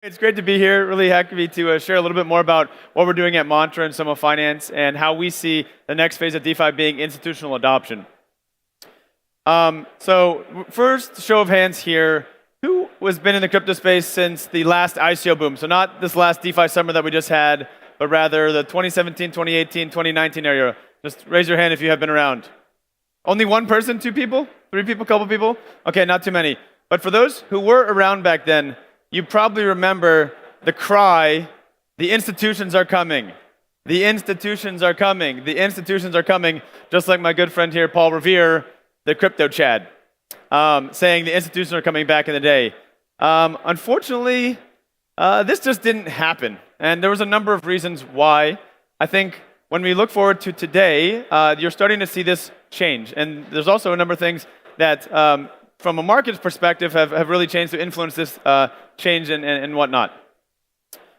It's great to be here. Really happy to share a little bit more about what we're doing at Mantra and Sum of Finance and how we see the next phase of DeFi being institutional adoption. So first, show of hands here. Who has been in the crypto space since the last ICO boom? So not this last DeFi summer that we just had, but rather the 2017, 2018, 2019 era. Just raise your hand if you have been around. Only one person, two people, three people, couple people? Okay, not too many. But for those who were around back then, you probably remember the cry, the institutions are coming. The institutions are coming. The institutions are coming, just like my good friend here, Paul Revere, the crypto Chad, saying the institutions are coming back in the day. Unfortunately, this just didn't happen. And there was a number of reasons why. I think when we look forward to today, you're starting to see this change. And there's also a number of things that, from a market perspective, have really changed to influence this change and whatnot.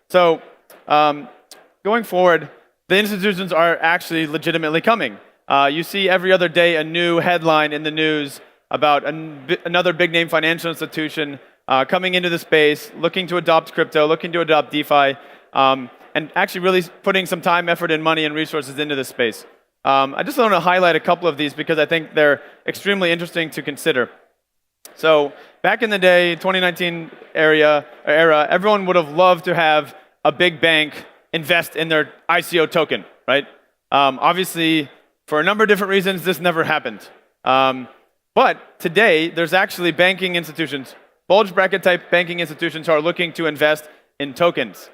So going forward, the institutions are actually legitimately coming. You see every other day a new headline in the news about another big name financial institution coming into the space, looking to adopt crypto, looking to adopt DeFi, and actually really putting some time, effort, and money and resources into this space. I just want to highlight a couple of these because I think they're extremely interesting to consider. So back in the day, 2019 era, everyone would have loved to have a big bank invest in their ICO token, right? Obviously, for a number of different reasons, this never happened. But today, there's actually banking institutions, bulge bracket type banking institutions who are looking to invest in tokens.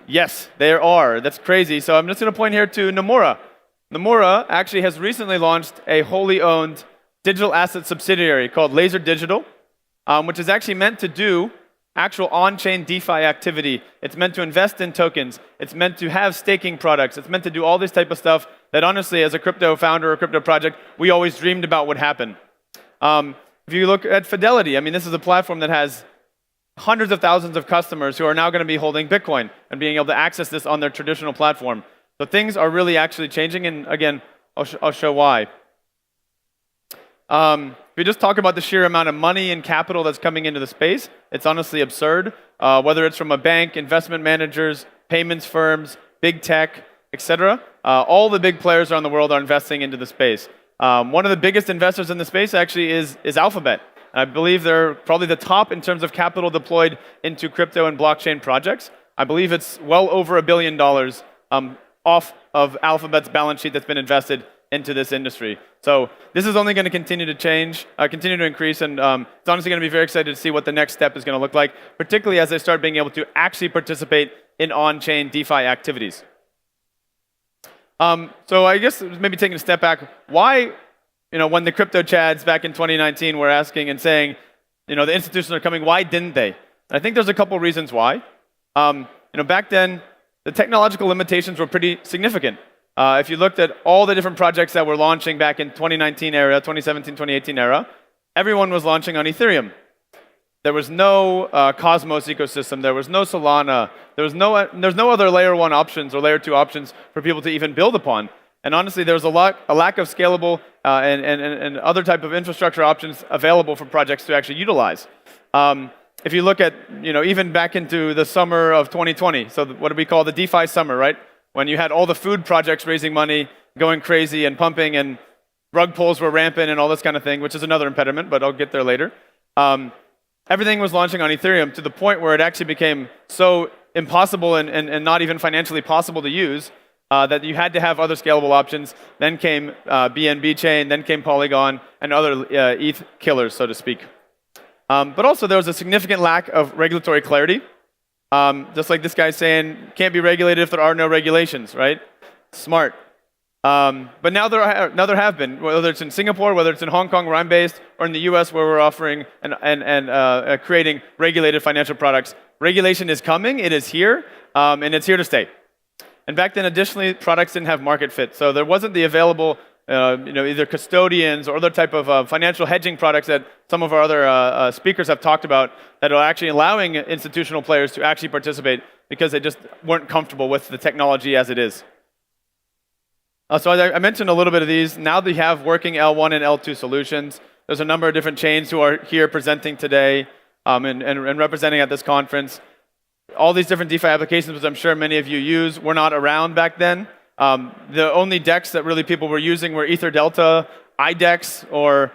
Yes, there are. That's crazy. So I'm just going to point here to Nomura. Nomura actually has recently launched a wholly owned digital asset subsidiary called Laser Digital, which is actually meant to do actual on-chain DeFi activity. It's meant to invest in tokens. It's meant to have staking products. It's meant to do all this type of stuff that honestly, as a crypto founder or crypto project, we always dreamed about would happen. If you look at Fidelity, I mean, this is a platform that has hundreds of thousands of customers who are now going to be holding Bitcoin and being able to access this on their traditional platform. So things are really actually changing, and again, I'll show why. If we just talk about the sheer amount of money and capital that's coming into the space, it's honestly absurd. Whether it's from a bank, investment managers, payments firms, big tech, etc. All the big players around the world are investing into the space. One of the biggest investors in the space actually is Alphabet. I believe they're probably the top in terms of capital deployed into crypto and blockchain projects. I believe it's well over $1 billion off of Alphabet's balance sheet that's been invested into this industry. So this is only going to continue to change, continue to increase, and it's honestly going to be very excited to see what the next step is going to look like, particularly as they start being able to actually participate in on-chain DeFi activities. So I guess maybe taking a step back, why, when the crypto chads back in 2019 were asking and saying, the institutions are coming, why didn't they? I think there's a couple reasons why. Back then, the technological limitations were pretty significant. If you looked at all the different projects that were launching back in 2019 era, 2017, 2018 era, everyone was launching on Ethereum. There was no Cosmos ecosystem. There was no Solana. There's no other layer 1 options or layer 2 options for people to even build upon. And honestly, there was a lack of scalable and other type of infrastructure options available for projects to actually utilize. If you look at, even back into the summer of 2020, so what do we call the DeFi summer, right? When you had all the food projects raising money, going crazy and pumping, and rug pulls were rampant and all this kind of thing, which is another impediment, but I'll get there later. Everything was launching on Ethereum to the point where it actually became so impossible and not even financially possible to use that you had to have other scalable options. Then came BNB chain, then came Polygon, and other ETH killers, so to speak. But also there was a significant lack of regulatory clarity. Just like this guy's saying, can't be regulated if there are no regulations, right? Smart. But now there have been, whether it's in Singapore, whether it's in Hong Kong where I'm based, or in the US where we're offering and creating regulated financial products. Regulation is coming, it is here, and it's here to stay. And back then, additionally, products didn't have market fit. So there wasn't the available either custodians or other type of financial hedging products that some of our other speakers have talked about that are actually allowing institutional players to actually participate because they just weren't comfortable with the technology as it is. So I mentioned a little bit of these. Now they have working L1 and L2 solutions. There's a number of different chains who are here presenting today and representing at this conference. all these different DeFi applications, which I'm sure many of you use, were not around back then. The only DEX that really people were using were Ether Delta, IDEX, or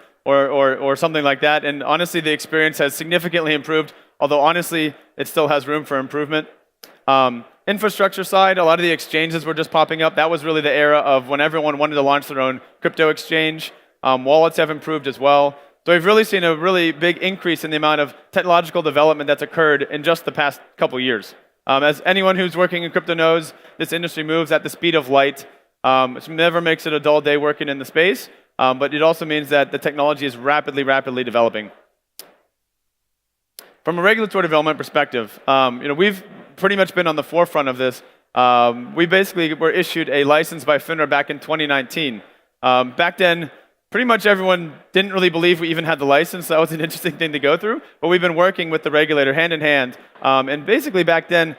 something like that. And honestly, the experience has significantly improved, although honestly, it still has room for improvement. Infrastructure side, a lot of the exchanges were just popping up. That was really the era of when everyone wanted to launch their own crypto exchange. Wallets have improved as well. So we've really seen a really big increase in the amount of technological development that's occurred in just the past couple years. As anyone who's working in crypto knows, this industry moves at the speed of light, which never makes it a dull day working in the space, but it also means that the technology is rapidly developing. From a regulatory development perspective, we've pretty much been on the forefront of this. We basically were issued a license by FINRA back in 2019. Back then, pretty much everyone didn't really believe we even had the license. So that was an interesting thing to go through. But we've been working with the regulator hand in hand. And basically back then,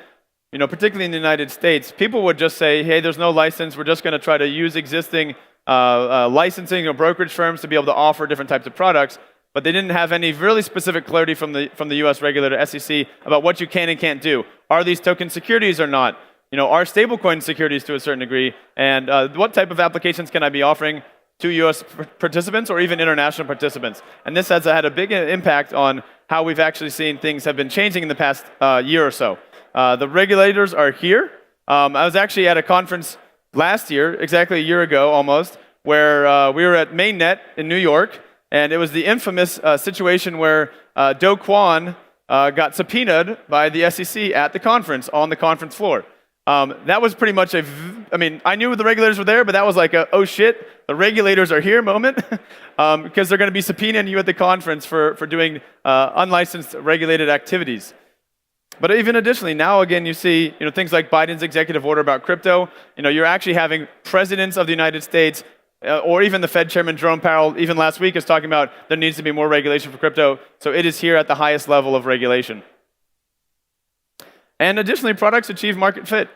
particularly in the United States, people would just say, hey, there's no license. We're just going to try to use existing licensing or brokerage firms to be able to offer different types of products. But they didn't have any really specific clarity from the US regulator, SEC, about what you can and can't do. Are these token securities or not? Are stablecoin securities to a certain degree? And what type of applications can I be offering to US participants or even international participants? And this has had a big impact on how we've actually seen things have been changing in the past year or so. The regulators are here. I was actually at a conference last year, exactly a year ago almost, where we were at Mainnet in New York, and it was the infamous situation where Do Kwon got subpoenaed by the SEC at the conference, on the conference floor. That was pretty much I knew the regulators were there, but that was like a, oh shit, the regulators are here moment, because they're going to be subpoenaing you at the conference for doing unlicensed regulated activities. But even additionally, now again, you see things like Biden's executive order about crypto. You're actually having presidents of the United States, or even the Fed chairman Jerome Powell, even last week, is talking about there needs to be more regulation for crypto. So it is here at the highest level of regulation. And additionally, products achieve market fit.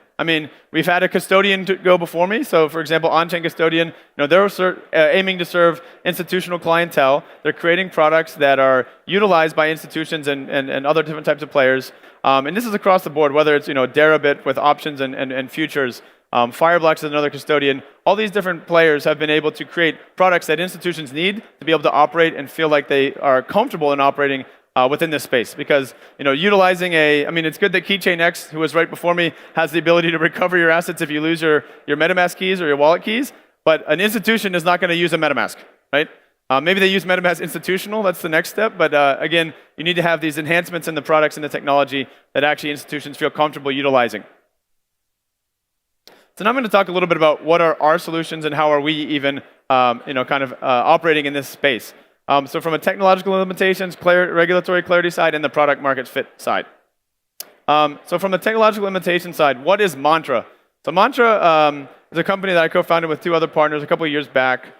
We've had a custodian to go before me. So, for example, on-chain custodian, they're aiming to serve institutional clientele. They're creating products that are utilized by institutions and other different types of players. And this is across the board, whether it's Deribit with options and futures. Fireblocks is another custodian. All these different players have been able to create products that institutions need to be able to operate and feel like they are comfortable in operating within this space. Because utilizing it's good that Keychain X, who was right before me, has the ability to recover your assets if you lose your MetaMask keys or your wallet keys. But an institution is not going to use a MetaMask, right? Maybe they use MetaMask institutional. That's the next step. But again, you need to have these enhancements in the products and the technology that actually institutions feel comfortable utilizing. So now I'm going to talk a little bit about what are our solutions and how are we even, operating in this space. So from a technological limitations, regulatory clarity side, and the product market fit side. So from the technological limitation side, what is Mantra? So Mantra is a company that I co-founded with two other partners a couple of years back.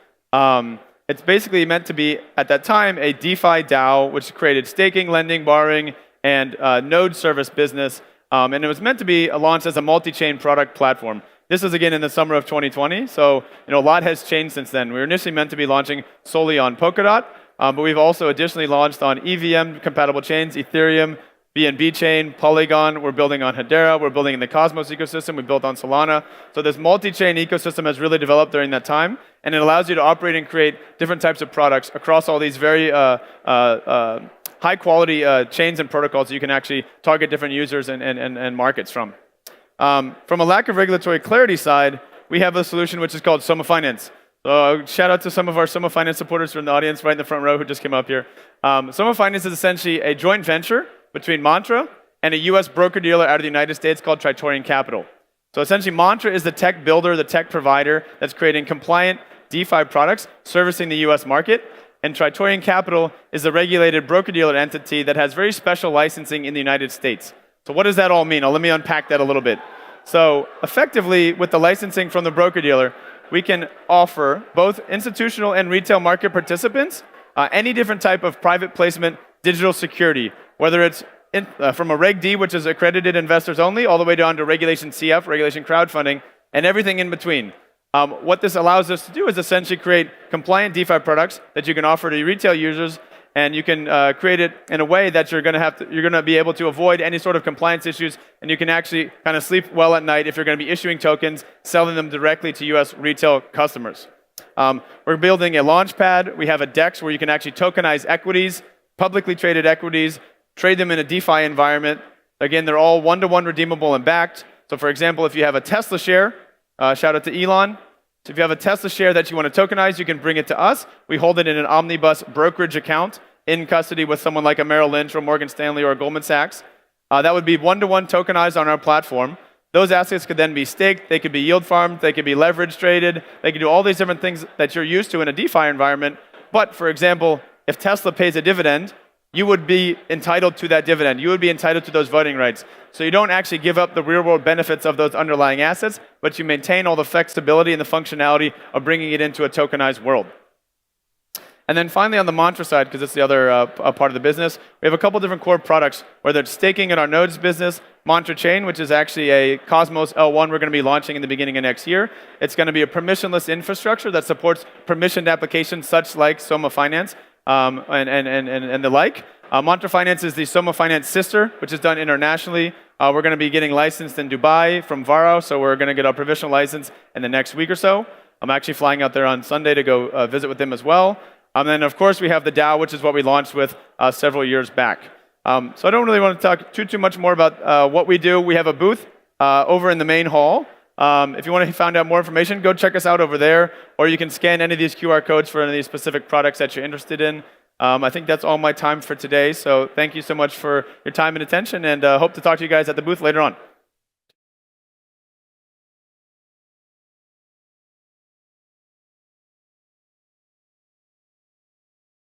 It's basically meant to be, at that time, a DeFi DAO, which created staking, lending, borrowing, and node service business. And it was meant to be launched as a multi-chain product platform. This was again in the summer of 2020, so a lot has changed since then. We were initially meant to be launching solely on Polkadot, but we've also additionally launched on EVM-compatible chains, Ethereum, BNB chain, Polygon. We're building on Hedera. We're building in the Cosmos ecosystem. We built on Solana. So this multi-chain ecosystem has really developed during that time, and it allows you to operate and create different types of products across all these very high-quality chains and protocols that you can actually target different users and markets from. From a lack of regulatory clarity side, we have a solution which is called Soma Finance. So shout out to some of our Soma Finance supporters from the audience right in the front row who just came up here. Soma Finance is essentially a joint venture between Mantra and a US broker-dealer out of the United States called Tritorian Capital. So essentially, Mantra is the tech builder, the tech provider that's creating compliant DeFi products servicing the US market. And Tritorian Capital is the regulated broker-dealer entity that has very special licensing in the United States. So what does that all mean? Let me unpack that a little bit. So effectively, with the licensing from the broker-dealer, we can offer both institutional and retail market participants any different type of private placement digital security, whether it's from a Reg D, which is accredited investors only, all the way down to Regulation CF, Regulation Crowdfunding, and everything in between. What this allows us to do is essentially create compliant DeFi products that you can offer to retail users and you can create it in a way that you're going to be able to avoid any sort of compliance issues, and you can actually kind of sleep well at night if you're going to be issuing tokens, selling them directly to U.S. retail customers. We're building a launchpad. We have a DEX where you can actually tokenize equities, publicly traded equities, trade them in a DeFi environment. Again, they're all one-to-one redeemable and backed. So for example, if you have a Tesla share, shout out to Elon. So if you have a Tesla share that you want to tokenize, you can bring it to us. We hold it in an omnibus brokerage account in custody with someone like a Merrill Lynch or Morgan Stanley or Goldman Sachs. That would be one-to-one tokenized on our platform. Those assets could then be staked, they could be yield farmed, they could be leverage traded, they could do all these different things that you're used to in a DeFi environment. But for example, if Tesla pays a dividend, you would be entitled to that dividend. You would be entitled to those voting rights. So you don't actually give up the real-world benefits of those underlying assets, but you maintain all the flexibility and the functionality of bringing it into a tokenized world. And then finally on the Mantra side, because it's the other part of the business, we have a couple different core products, whether it's staking in our nodes business, Mantra Chain, which is actually a Cosmos L1 we're going to be launching in the beginning of next year. It's going to be a permissionless infrastructure that supports permissioned applications such like Soma Finance, and the like. Mantra Finance is the Soma Finance sister, which is done internationally. We're going to be getting licensed in Dubai from Varo, so we're going to get our provisional license in the next week or so. I'm actually flying out there on Sunday to go visit with them as well. And then, of course, we have the DAO, which is what we launched with several years back. So I don't really want to talk too much more about what we do. We have a booth over in the main hall. If you want to find out more information, go check us out over there, or you can scan any of these QR codes for any of these specific products that you're interested in. I think that's all my time for today, so thank you so much for your time and attention, and hope to talk to you guys at the booth later on.